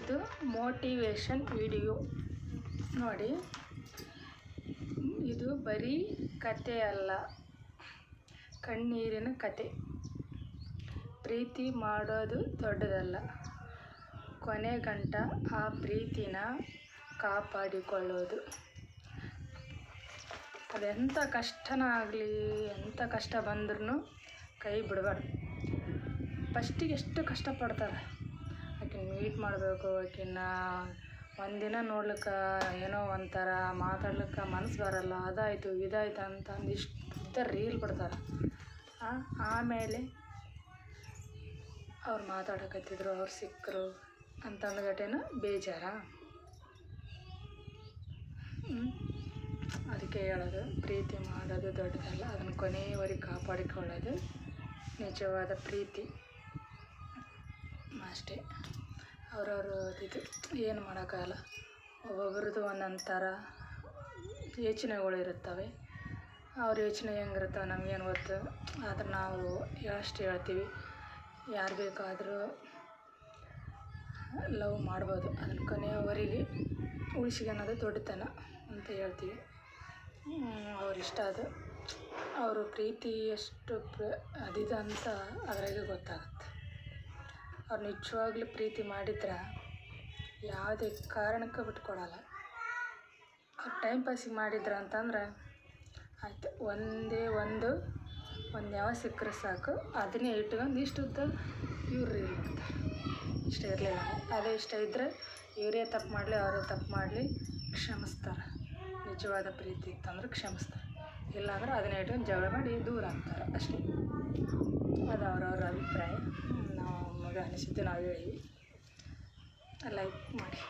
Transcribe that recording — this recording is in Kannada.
ಇದು ಮೋಟಿವೇಶನ್ ವಿಡಿಯೋ ನೋಡಿ. ಇದು ಬರೀ ಕತೆ ಅಲ್ಲ, ಕಣ್ಣೀರಿನ ಕತೆ. ಪ್ರೀತಿ ಮಾಡೋದು ದೊಡ್ಡದಲ್ಲ, ಕೊನೆಗಂಟ ಆ ಪ್ರೀತಿನ ಕಾಪಾಡಿಕೊಳ್ಳೋದು. ಅದೆಂಥ ಕಷ್ಟನೇ ಆಗಲಿ, ಎಂಥ ಕಷ್ಟ ಬಂದ್ರೂ ಕೈ ಬಿಡಬಾರ್ದು. ಫಸ್ಟಿಗೆ ಎಷ್ಟು ಕಷ್ಟಪಡ್ತಾರೆ. ಆಕಿನ ಮೀಟ್ ಮಾಡಬೇಕು, ಆಕಿನ ಒಂದಿನ ನೋಡ್ಲಿಕ್ಕೆ ಏನೋ ಒಂಥರ ಮಾತಾಡ್ಲಿಕ್ಕೆ ಮನಸ್ಸು ಬರಲ್ಲ, ಅದಾಯಿತು ಇದಾಯ್ತು ಅಂತಂದು ಇಷ್ಟು ರೀಲ್ ಬಿಡ್ತಾರೆ. ಆಮೇಲೆ ಅವ್ರು ಮಾತಾಡಕತ್ತಿದ್ರು, ಅವ್ರು ಸಿಕ್ಕರು ಅಂತಂದು ಗಟೇನ ಬೇಜಾರ. ಅದಕ್ಕೆ ಹೇಳೋದು, ಪ್ರೀತಿ ಮಾಡೋದು ದೊಡ್ಡದಲ್ಲ, ಅದನ್ನು ಕೊನೆಯವರೆಗೆ ಕಾಪಾಡಿಕೊಳ್ಳೋದು ನಿಜವಾದ ಪ್ರೀತಿ ಅಷ್ಟೇ. ಅವ್ರವ್ರ ಇದು ಏನು ಮಾಡೋಕ್ಕಾಗಲ್ಲ. ಒಬ್ಬೊಬ್ರದ್ದು ಒಂದೊಂದು ಥರ ಯೋಚನೆಗಳು ಇರುತ್ತವೆ. ಅವ್ರ ಯೋಚನೆ ಹೆಂಗಿರ್ತವೆ ನಮಗೇನು ಗೊತ್ತು. ಆದ್ರೆ ನಾವು ಅಷ್ಟು ಹೇಳ್ತೀವಿ, ಯಾರು ಬೇಕಾದರೂ ಲವ್ ಮಾಡ್ಬೋದು, ಅದನ್ನು ಕೊನೆಯವರೆಗೆ ಉಳಿಸ್ಕೊಳ್ಳೋದು ದೊಡ್ಡತನ ಅಂತ ಹೇಳ್ತೀವಿ. ಅವ್ರಿಷ್ಟ ಅದು, ಅವರು ಪ್ರೀತಿ ಎಷ್ಟು ಅದಿದೆ ಅಂತ ಅದ್ರಾಗೆ ಗೊತ್ತಾಗುತ್ತೆ. ಅವ್ರು ನಿಜವಾಗ್ಲೂ ಪ್ರೀತಿ ಮಾಡಿದ್ರೆ ಯಾವುದೇ ಕಾರಣಕ್ಕೆ ಬಿಟ್ಕೊಡಲ್ಲ. ಅವ್ರು ಟೈಮ್ ಪಾಸಿಗೆ ಮಾಡಿದ್ರು ಅಂತಂದ್ರೆ ಆಯ್ತು, ಒಂದೇ ಒಂದು ಯಾವ ಸಿಕ್ಕರೆ ಸಾಕು, ಅದನ್ನೇ ಇಟ್ಕೊಂಡು ಇಷ್ಟುದ್ದ ಇವ್ರು ರೀಲ್ ಮಾಡ್ತಾರೆ. ಇಷ್ಟ ಇರಲಿಲ್ಲ, ಅದೇ ಇಷ್ಟ ಇದ್ದರೆ ಇವರೇ ತಪ್ಪು ಮಾಡಲಿ, ಅವರೇ ತಪ್ಪು ಮಾಡಲಿ ಕ್ಷಮಿಸ್ತಾರೆ. ನಿಜವಾದ ಪ್ರೀತಿ ಇತ್ತಂದ್ರೆ ಕ್ಷಮಿಸ್ತಾರೆ, ಇಲ್ಲಾಂದ್ರೆ ಅದನ್ನೇ ಇಟ್ಕೊಂಡು ಜಗಳ ಮಾಡಿ ದೂರ ಆಗ್ತಾರೆ ಅಷ್ಟೇ. ಅದು ಅವ್ರವ್ರ ಅಭಿಪ್ರಾಯ. ನಾವು ಮಗ ಅನಿಸಿದ್ದು ನಾವು ಹೇಳೀವಿ. ಲೈಕ್ ಮಾಡಿ.